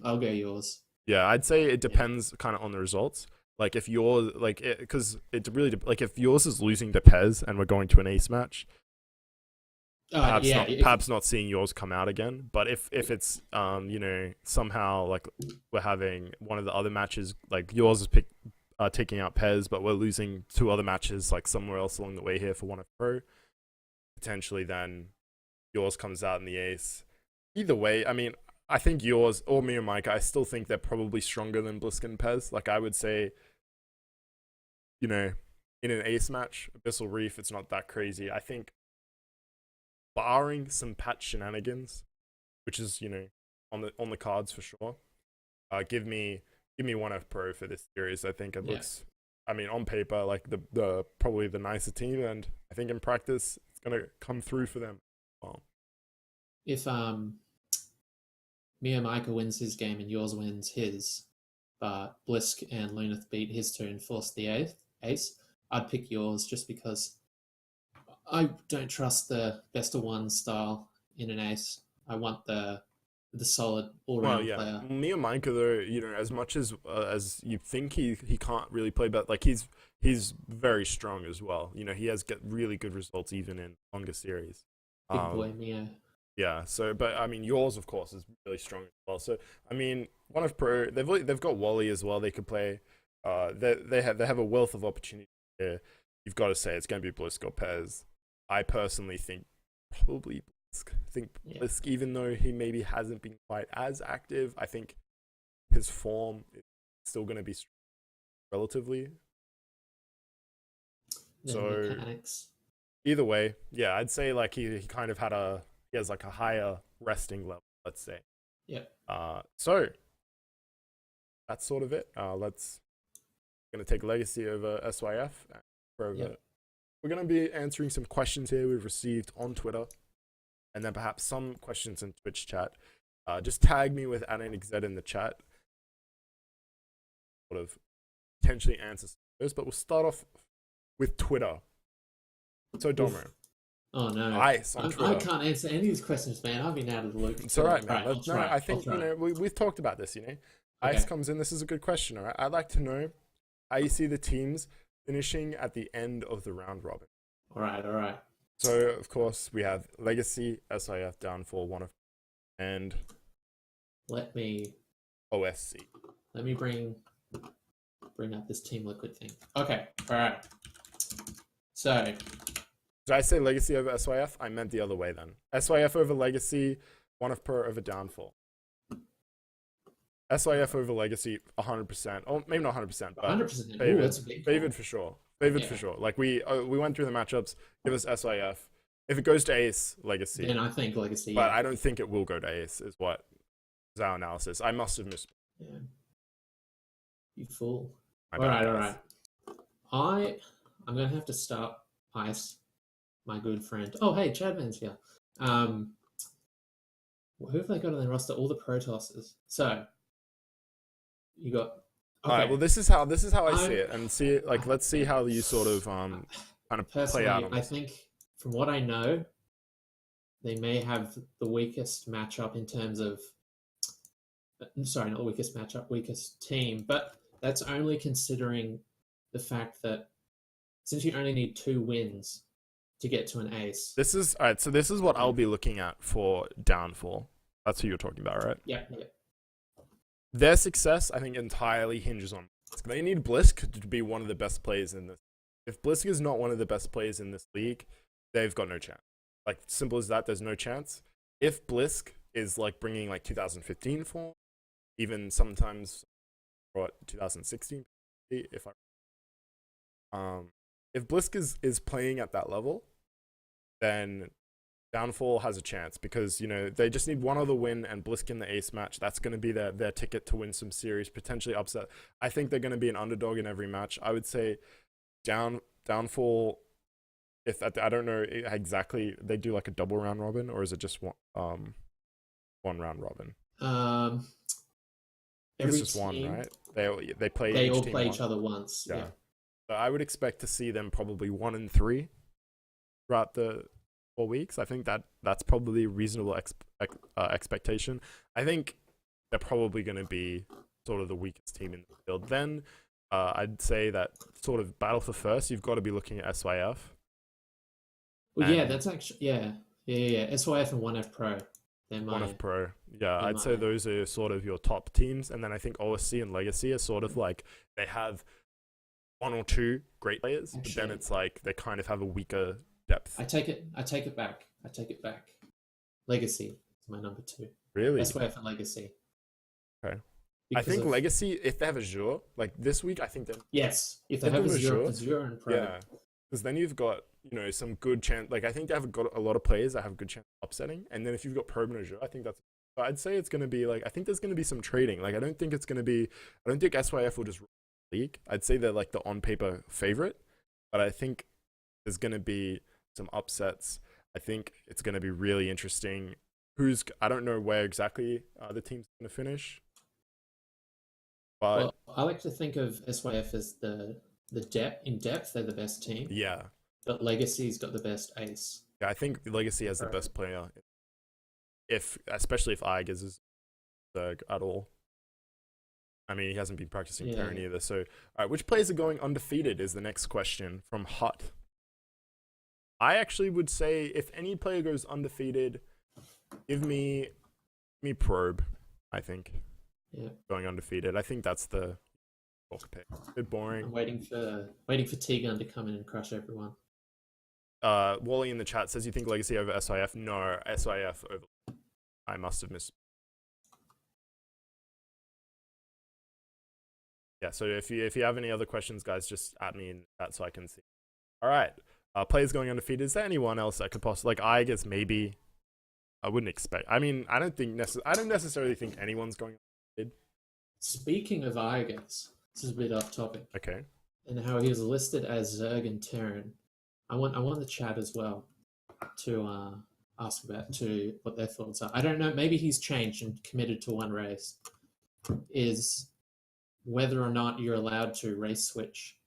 [SPEAKER 2] I'll go yours.
[SPEAKER 1] yeah, I'd say it depends kind of on the results. Like if yours, like, because it really, like if yours is losing to Pez and we're going to an ace match, perhaps not seeing yours come out again. But if it's you know, somehow like we're having one of the other matches, like yours is taking out Pez, but we're losing 2 other matches like somewhere else along the way here for 1F Pro, potentially then yours comes out in the ace. Either way, I mean, I think yours or me or Mike, I still think they're probably stronger than Blisk and Pez. Like I would say, you know, in an ace match, Abyssal Reef, it's not that crazy. I think barring some patch shenanigans, which is, you know, on the cards for sure, give me 1F Pro for this series. I think it looks, I mean, on paper, like the probably the nicer team, and I think in practice it's gonna come through for them. Well,
[SPEAKER 2] If Mia Micah wins his game and yours wins his, but Blisk and Luneth beat his 2 and force the ace, I'd pick yours just because I don't trust the best of one style in an ace. I want the solid all round player.
[SPEAKER 1] Mia Micah though, you know, as much as you think he can't really play, but like he's very strong as well. You know, he has get really good results even in longer series.
[SPEAKER 2] Big boy Mia.
[SPEAKER 1] Yeah, so but I mean yours of course is really strong as well. So I mean 1F Pro, they've got Wally as well. They could play. They have a wealth of opportunity here. You've got to say it's going to be Blisk or Pez. I personally think probably Blisk. I think Blisk, even though he maybe hasn't been quite as active, I think his form is still going to be strong, relatively. So
[SPEAKER 2] mechanics.
[SPEAKER 1] Either way, yeah, I'd say like he kind of he has like a higher resting level, let's say.
[SPEAKER 2] Yeah.
[SPEAKER 1] So that's sort of it. We're gonna take Legacy over SYF. We're gonna be answering some questions here we've received on Twitter, and then perhaps some questions in Twitch chat. Just tag me with @NXZ in the chat. Sort of potentially answer some of those, but we'll start off with Twitter. So Domo.
[SPEAKER 2] Oh no!
[SPEAKER 1] Ice on Twitter.
[SPEAKER 2] I can't answer any of these questions, man. I've been out of the loop.
[SPEAKER 1] It's all right, man.
[SPEAKER 2] Right,
[SPEAKER 1] I think you know we've talked about this. You know, Ice comes in. This is a good question. All right, I'd like to know how you see the teams finishing at the end of the round robin.
[SPEAKER 2] All right.
[SPEAKER 1] So of course we have Legacy, SIF, Downfall, 1F, and OSC.
[SPEAKER 2] Let me bring up this Team Liquid thing. Okay. All right. So.
[SPEAKER 1] Did I say Legacy over SYF? I meant the other way then. SYF over Legacy, 1F Pro over Downfall. SYF over Legacy 100%. Or maybe not 100%, but
[SPEAKER 2] 100%. Oh,
[SPEAKER 1] favored.
[SPEAKER 2] that's a big
[SPEAKER 1] Favored
[SPEAKER 2] call.
[SPEAKER 1] for sure. Favored for
[SPEAKER 2] Yeah.
[SPEAKER 1] sure. Like we went through the matchups. Give us SYF. If it goes to Ace, Legacy.
[SPEAKER 2] Then I think Legacy.
[SPEAKER 1] But
[SPEAKER 2] Yeah.
[SPEAKER 1] I don't think it will go to Ace. Is what is our analysis. I must have missed.
[SPEAKER 2] Yeah. You fool.
[SPEAKER 1] My
[SPEAKER 2] All
[SPEAKER 1] bad,
[SPEAKER 2] right, all
[SPEAKER 1] guys.
[SPEAKER 2] right. I'm gonna have to start Ice, my good friend. Oh, hey, Chadman's here. Who have they got on their roster? All the Protosses. So you got.
[SPEAKER 1] All right.
[SPEAKER 2] Okay.
[SPEAKER 1] Well, this is how I see
[SPEAKER 2] I'm-
[SPEAKER 1] it, and see it. Like, let's see how you sort of kind of play
[SPEAKER 2] Personally,
[SPEAKER 1] out on
[SPEAKER 2] I
[SPEAKER 1] this.
[SPEAKER 2] think from what I know, they may have the weakest matchup in terms of. Sorry, not the weakest matchup, weakest team, but that's only considering the fact that since you only need 2 wins to get to an ace.
[SPEAKER 1] This is all right. So this is what I'll be looking at for Downfall. That's who you're talking about, right?
[SPEAKER 2] Yeah.
[SPEAKER 1] Their success, I think, entirely hinges on Blisk. They need Blisk to be one of the best players in this. If Blisk is not one of the best players in this league, they've got no chance. Like, simple as that. There's no chance. If Blisk is like bringing like 2015 form, even sometimes what 2016, if Blisk is playing at that level, then Downfall has a chance, because they just need one other win, and Blisk in the ace match, that's going to be their ticket to win some series, potentially upset. I think they're going to be an underdog in every match. I would say Downfall, if I don't know exactly, they do like a double round robin, or is it just one round robin?
[SPEAKER 2] Every
[SPEAKER 1] it's just
[SPEAKER 2] team,
[SPEAKER 1] one, right? They play.
[SPEAKER 2] They
[SPEAKER 1] each
[SPEAKER 2] all
[SPEAKER 1] team
[SPEAKER 2] play
[SPEAKER 1] one.
[SPEAKER 2] each other once. Yeah.
[SPEAKER 1] So I would expect to see them probably 1-3 throughout the 4 weeks. I think that's probably a reasonable expectation. I think they're probably going to be sort of the weakest team in the field. Then I'd say that sort of battle for first, you've got to be looking at SYF.
[SPEAKER 2] Well, yeah, that's actually yeah. SYF and 1F Pro. They're my
[SPEAKER 1] 1F Pro. Yeah,
[SPEAKER 2] they're
[SPEAKER 1] I'd say
[SPEAKER 2] my-
[SPEAKER 1] those are sort of your top teams. And then I think OSC and Legacy are sort of like, they have 1 or 2 great players, but then
[SPEAKER 2] Actually-
[SPEAKER 1] it's like they kind of have a weaker depth.
[SPEAKER 2] I take it back. Legacy is my number 2.
[SPEAKER 1] Really?
[SPEAKER 2] SYF and Legacy.
[SPEAKER 1] Okay. I
[SPEAKER 2] Because
[SPEAKER 1] think
[SPEAKER 2] of-
[SPEAKER 1] Legacy, if they have Azure, like this week, I think they're
[SPEAKER 2] Yes, if they
[SPEAKER 1] Give
[SPEAKER 2] have
[SPEAKER 1] them Azure.
[SPEAKER 2] Azure and Pro.
[SPEAKER 1] yeah, because then you've got some good chance. Like I think they have got a lot of players that have a good chance of upsetting, and then if you've got Probe and Azure, I think that's. But I'd say it's going to be like, I think there's going to be some trading. Like I don't think SYF will just rule the league. I'd say they're like the on paper favorite, but I think there's going to be some upsets. I think it's going to be really interesting. I don't know where exactly the team's going to finish. But
[SPEAKER 2] Well, I like to think of SYF as the depth. They're the best team,
[SPEAKER 1] yeah,
[SPEAKER 2] but Legacy's got the best ace.
[SPEAKER 1] I think Legacy has the
[SPEAKER 2] Right.
[SPEAKER 1] best player. Especially if Igers is Zerg at all. I mean, he hasn't been practicing
[SPEAKER 2] Yeah.
[SPEAKER 1] Terran either. So, all right, which players are going undefeated is the next question from Hut. I actually would say if any player goes undefeated, give me Probe. I think
[SPEAKER 2] Yeah,
[SPEAKER 1] going undefeated. I think that's the talk pick. A bit
[SPEAKER 2] I'm
[SPEAKER 1] boring.
[SPEAKER 2] waiting for T-Gun to come in and crush everyone.
[SPEAKER 1] Wally in the chat says you think Legacy over SIF. No, SIF over. I must have missed. Yeah, so if you have any other questions, guys, just at me in that so I can see. All right, players going undefeated. Is there anyone else that could possibly, like, I guess maybe. I wouldn't expect. I mean, I don't necessarily think anyone's going undefeated.
[SPEAKER 2] Speaking of Igas, this is a bit off topic,
[SPEAKER 1] Okay.
[SPEAKER 2] and how he was listed as Zerg and Terran. I want the chat as well to ask about what their thoughts are. I don't know. Maybe he's changed and committed to one race. Is whether or not you're allowed to race switch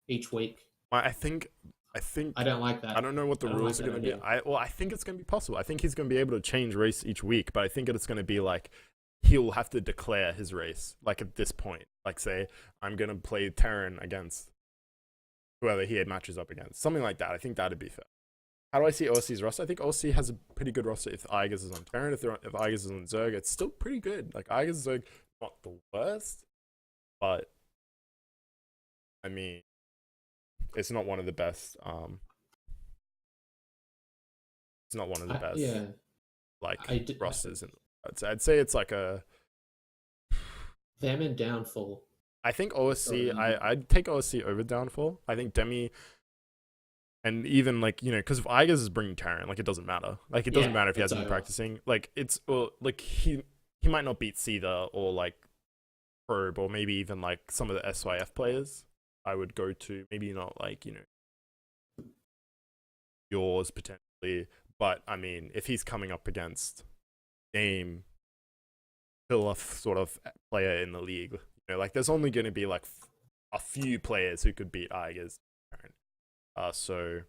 [SPEAKER 2] each week.
[SPEAKER 1] I think.
[SPEAKER 2] I don't like that.
[SPEAKER 1] I don't know what the
[SPEAKER 2] I don't
[SPEAKER 1] rules
[SPEAKER 2] like
[SPEAKER 1] are going
[SPEAKER 2] that
[SPEAKER 1] to be.
[SPEAKER 2] idea.
[SPEAKER 1] I think it's going to be possible. I think he's going to be able to change race each week, but I think it's going to be like he'll have to declare his race. Like at this point, like say I'm going to play Terran against whoever he matches up against, something like that. I think that'd be fair. How do I see OSC's roster? I think OSC has a pretty good roster. If Igers is on Terran, if Igers is on Zerg, it's still pretty good. Like Igers Zerg, not the worst, but I mean, it's not one of the best. It's not one of the best.
[SPEAKER 2] Yeah,
[SPEAKER 1] Like
[SPEAKER 2] I did-
[SPEAKER 1] rosters. I'd say it's like a
[SPEAKER 2] them and Downfall.
[SPEAKER 1] I think OSC.
[SPEAKER 2] Probably.
[SPEAKER 1] I'd take OSC over Downfall. I think Demi, and even like because if Igers is bringing Terran, like it doesn't matter. Like it doesn't
[SPEAKER 2] Yeah,
[SPEAKER 1] matter if he
[SPEAKER 2] it's
[SPEAKER 1] hasn't been
[SPEAKER 2] over.
[SPEAKER 1] practicing. Like it's like he might not beat Seether or like Probe or maybe even like some of the SYF players. I would go to maybe not like yours potentially, but I mean if he's coming up against Dame, still a sort of player in the league, like there's only going to be like a few players who could beat Igers. So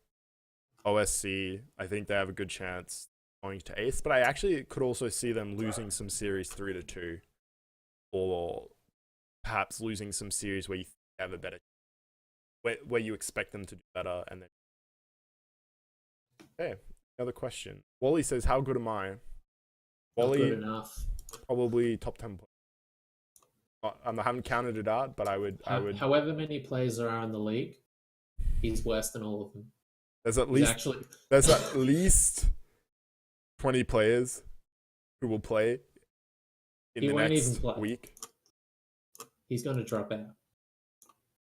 [SPEAKER 1] OSC, I think they have a good chance going to Ace, but I actually could also see them losing some series 3-2, or perhaps losing some series where you have a better, where you expect them to do better, and then. Okay, another question. Wally says, "How good am I?"
[SPEAKER 2] Not good
[SPEAKER 1] Wally,
[SPEAKER 2] enough.
[SPEAKER 1] probably top 10. I haven't counted it out, but I would.
[SPEAKER 2] However many players there are in the league, he's worse than all of them.
[SPEAKER 1] There's at
[SPEAKER 2] He's
[SPEAKER 1] least
[SPEAKER 2] actually
[SPEAKER 1] there's at least 20 players who will play in
[SPEAKER 2] He
[SPEAKER 1] the
[SPEAKER 2] won't
[SPEAKER 1] next
[SPEAKER 2] even play.
[SPEAKER 1] week.
[SPEAKER 2] He's going to drop out.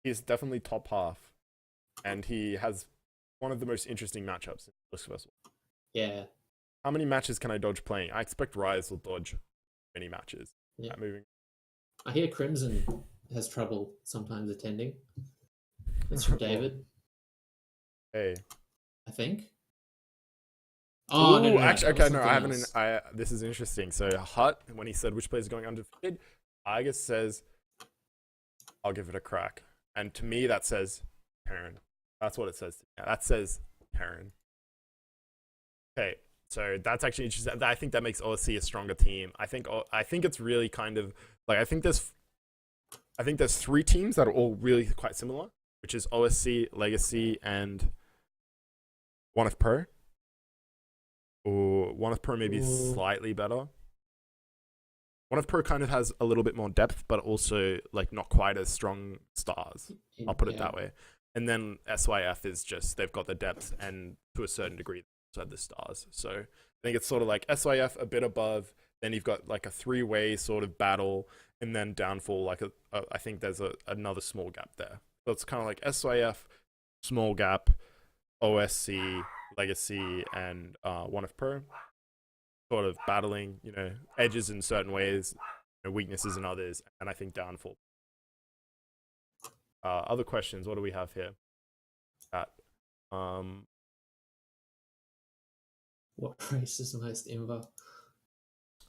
[SPEAKER 1] He's definitely top half, and he has one of the most interesting matchups in this vessel.
[SPEAKER 2] Yeah.
[SPEAKER 1] How many matches can I dodge playing? I expect Rise will dodge many matches.
[SPEAKER 2] Yeah.
[SPEAKER 1] Moving.
[SPEAKER 2] I hear Crimson has trouble sometimes attending. That's from David,
[SPEAKER 1] Hey.
[SPEAKER 2] I think. Oh,
[SPEAKER 1] Ooh,
[SPEAKER 2] no.
[SPEAKER 1] actually,
[SPEAKER 2] That was
[SPEAKER 1] okay, no, I haven't.
[SPEAKER 2] something else.
[SPEAKER 1] This is interesting. So Hut, when he said which players are going undefeated, Igus says, "I'll give it a crack," and to me that says Terran. That's what it says. Yeah, that says Terran. Okay, so that's actually interesting. I think that makes OSC a stronger team. I think it's really kind of like I think there's three teams that are all really quite similar, which is OSC, Legacy, and One of Pro. Or One of Pro maybe slightly better. One of Pro kind of has a little bit more depth, but also like not quite as strong stars. I'll put it that way. And then SYF is just they've got the depth and to a certain degree so the stars. So I think it's sort of like SYF a bit above. Then you've got like a three-way sort of battle, and then Downfall. Like I think there's another small gap there. So it's kind of like SYF, small gap, OSC, Legacy, and One of Pro, sort of battling, edges in certain ways, weaknesses in others, and I think Downfall. Other questions? What do we have here?
[SPEAKER 2] What race is the most Inva?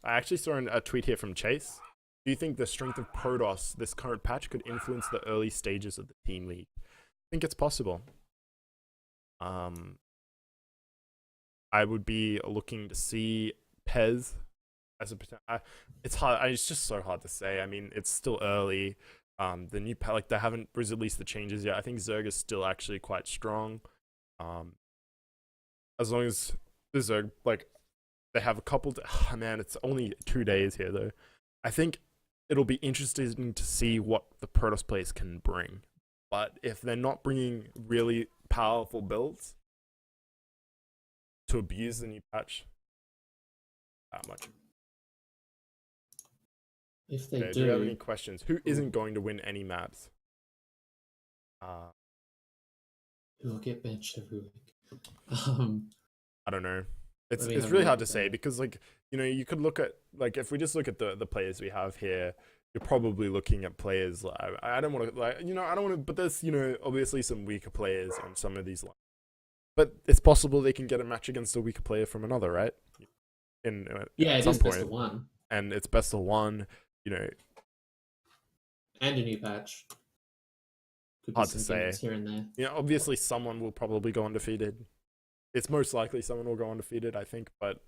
[SPEAKER 1] I actually saw a tweet here from Chase. Do you think the strength of Protoss this current patch could influence the early stages of the team league? I think it's possible. I would be looking to see Pez as a potential. It's hard. It's just so hard to say. I mean, it's still early. The new like they haven't released the changes yet. I think Zerg is still actually quite strong. As long as the Zerg they have a couple. Man, it's only 2 days here though. I think it'll be interesting to see what the Protoss players can bring. But if they're not bringing really powerful builds to abuse the new patch that much.
[SPEAKER 2] If they
[SPEAKER 1] Do you have any questions? Who isn't going to win any maps?
[SPEAKER 2] Who will get benched every week?
[SPEAKER 1] I don't know. It's really hard to say because you could look at if we just look at the players we have here, you're probably looking at players I don't want to I don't want to, but there's obviously some weaker players on some of these lines. But it's possible they can get a match against a weaker player from another, right?
[SPEAKER 2] At some point. Best of one.
[SPEAKER 1] And it's best of one,
[SPEAKER 2] And a new patch.
[SPEAKER 1] Could hard to say.
[SPEAKER 2] Here and there.
[SPEAKER 1] Obviously someone will probably go undefeated. It's most likely someone will go undefeated, I think, but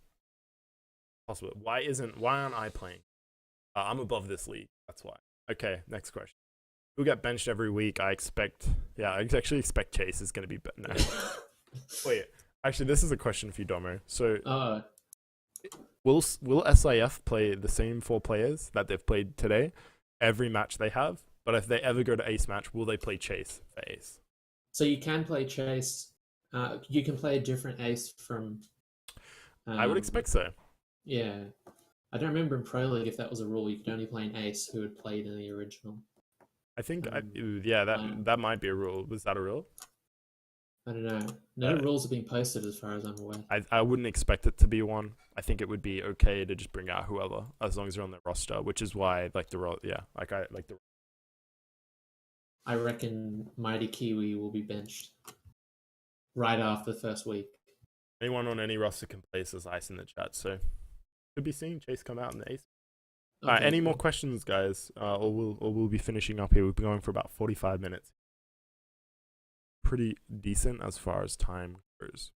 [SPEAKER 1] possible. Why aren't I playing? I'm above this league. That's why. Okay, next question. Who get benched every week? I actually expect Chase is going to be no. Wait, actually, this is a question for you, Domo. So, will SIF play the same 4 players that they've played today every match they have? But if they ever go to Ace match, will they play Chase for Ace?
[SPEAKER 2] So you can play Chase. You can play a different Ace from.
[SPEAKER 1] I would expect so.
[SPEAKER 2] Yeah. I don't remember in Pro League if that was a rule. You could only play an ace who had played in the original.
[SPEAKER 1] I think,
[SPEAKER 2] Um,
[SPEAKER 1] yeah,
[SPEAKER 2] line.
[SPEAKER 1] that might be a rule. Was that a rule?
[SPEAKER 2] I don't know. No
[SPEAKER 1] Uh,
[SPEAKER 2] rules have been posted as far as I'm aware.
[SPEAKER 1] I wouldn't expect it to be one. I think it would be okay to just bring out whoever as long as they're on the roster, which is why like I like the.
[SPEAKER 2] I reckon Mighty Kiwi will be benched right after the first week.
[SPEAKER 1] Anyone on any roster can place as ice in the chat, so could be seeing Chase come out in the ace.
[SPEAKER 2] Okay,
[SPEAKER 1] Any more
[SPEAKER 2] cool.
[SPEAKER 1] questions, guys? Or we'll be finishing up here. We've been going for about 45 minutes. Pretty decent as far as time goes.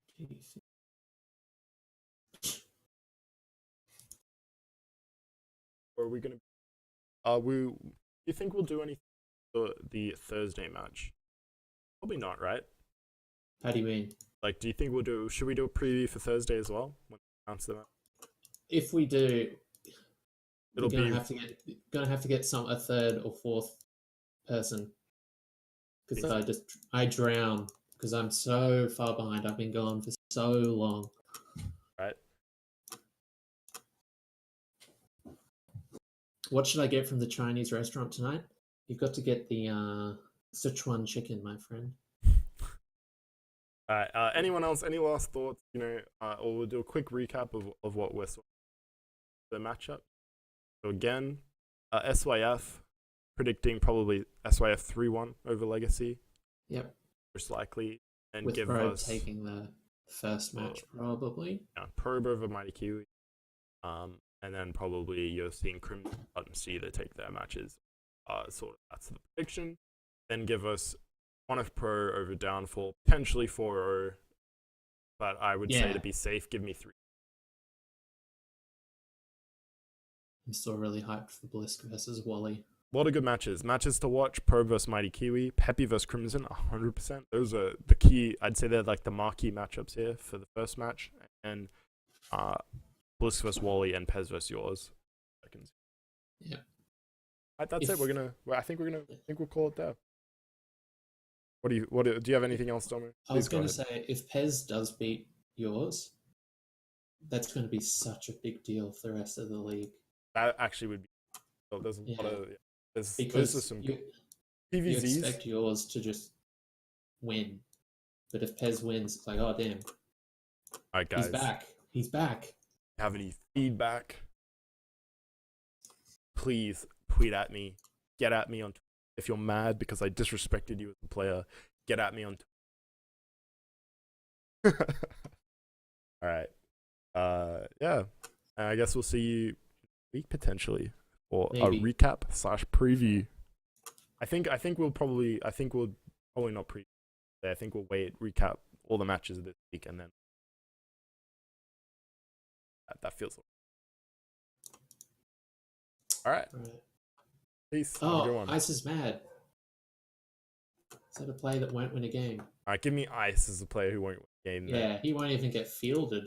[SPEAKER 2] Jeez.
[SPEAKER 1] Or are we gonna? Do you think we'll do anything for the Thursday match? Probably not, right?
[SPEAKER 2] How do you mean?
[SPEAKER 1] Like, do you think we'll do? Should we do a preview for Thursday as well? When we announce them out?
[SPEAKER 2] If we do,
[SPEAKER 1] It'll
[SPEAKER 2] we're
[SPEAKER 1] be
[SPEAKER 2] gonna have to get a third or fourth person because
[SPEAKER 1] Think
[SPEAKER 2] I drown because I'm so far behind. I've been gone for so long.
[SPEAKER 1] right.
[SPEAKER 2] What should I get from the Chinese restaurant tonight? You've got to get the Sichuan chicken, my friend.
[SPEAKER 1] All right. Anyone else? Any last thoughts? Or we'll do a quick recap of what we're the matchup. So again, SYF predicting probably SYF 3-1 over Legacy.
[SPEAKER 2] Yep.
[SPEAKER 1] Most likely, and
[SPEAKER 2] With
[SPEAKER 1] give
[SPEAKER 2] Probe
[SPEAKER 1] us
[SPEAKER 2] taking the first match, probably.
[SPEAKER 1] Probe over Mighty Kiwi. And then probably you're seeing Crimson and C that take their matches. Sort of that's the prediction. Then give us one of Pro over Downfall, potentially 4-0. But I would say to be safe, give me 3.
[SPEAKER 2] I'm still really hyped for Blisk versus Wally.
[SPEAKER 1] A lot of good matches. Matches to watch: Pro versus Mighty Kiwi, Peppy versus Crimson, 100%. Those are the key. I'd say they're like the marquee matchups here for the first match. And Blisk versus Wally and Pez versus yours.
[SPEAKER 2] Yeah.
[SPEAKER 1] That's it. I think we'll call it there. Do you have anything else, Domo?
[SPEAKER 2] I was going to say, if Pez does beat yours, that's going to be such a big deal for the rest of the league.
[SPEAKER 1] That actually would be. So there's a lot of.
[SPEAKER 2] Because
[SPEAKER 1] some
[SPEAKER 2] you
[SPEAKER 1] PVZs.
[SPEAKER 2] expect yours to just win, but if Pez wins, it's like, oh damn,
[SPEAKER 1] all right, guys,
[SPEAKER 2] he's back.
[SPEAKER 1] Have any feedback? Please tweet at me. Get at me on Twitter. If you're mad because I disrespected you as a player, get at me on Twitter. All right. Yeah. And I guess we'll see you next week potentially for
[SPEAKER 2] Maybe.
[SPEAKER 1] a recap / preview. I think we'll probably not preview. I think we'll recap all the matches this week, and then that feels. All right. Peace. Have a good one.
[SPEAKER 2] Ice is mad. Is that a player that won't win a game?
[SPEAKER 1] All right, give me Ice as a player who won't win a game.
[SPEAKER 2] Yeah, he won't even get fielded.